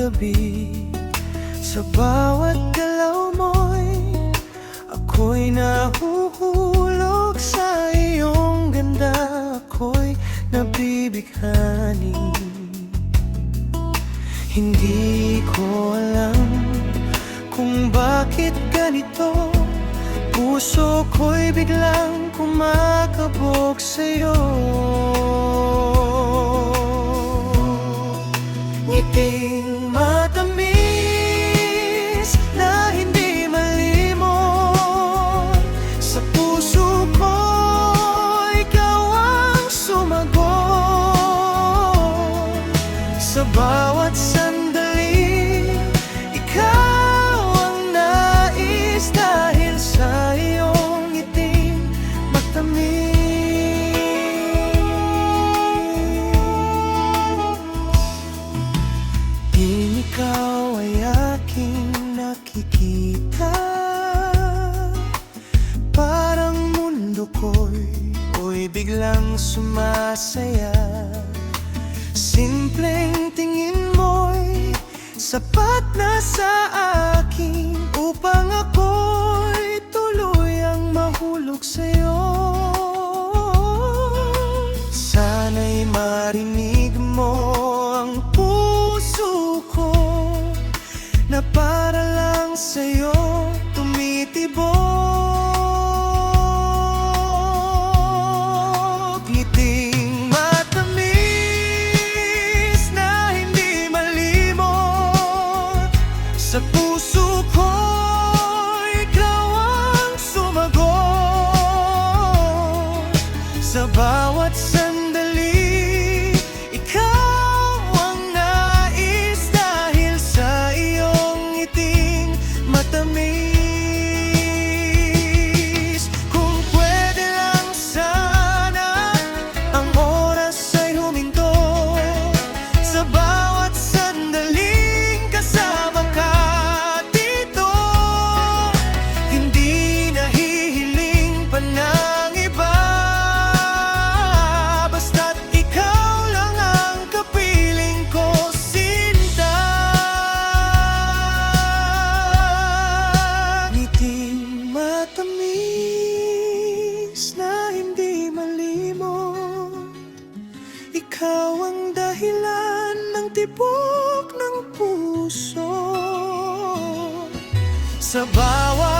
gabi. Sa bawat galaw mo'y ako'y nahuhulog sa iyong ganda. Ako'y nabibighani. Hindi ko alam kung bakit ganito. Puso ko'y biglang kumakabog sa'yo. Ngiting matamis na hindi malimot. Sa puso ko, ikaw ang sumagot. Sa bawat sandali, ikaw ang nais. Dahil sa iyong ngiting matamis, ikaw ay aking nakikita. Parang mundo ko'y biglang sumasaya. Simpleng tingin mo'y sapat na sa akin upang ako'y tuluyang mahulog sa'yo. Sana'y marinig mo ang puso ko na para lang sa'yo tumitibok. Ngiting matamis na hindi malimot. Sa puso ko, ikaw ang sumagot. Sa bawat sandali, ikaw ang nais. Dahil sa iyong ngiting matamis. Kung pwede lang sana ang oras ay huminto. Sa bawat sandaling kasama ka dito. Hindi nahihiling pa ng iba. Basta't ikaw lang ang kapiling ko, sinta. Ngiting matamis na hindi malimot. Ikaw ang dahilan ng tibok ng puso. Sa bawat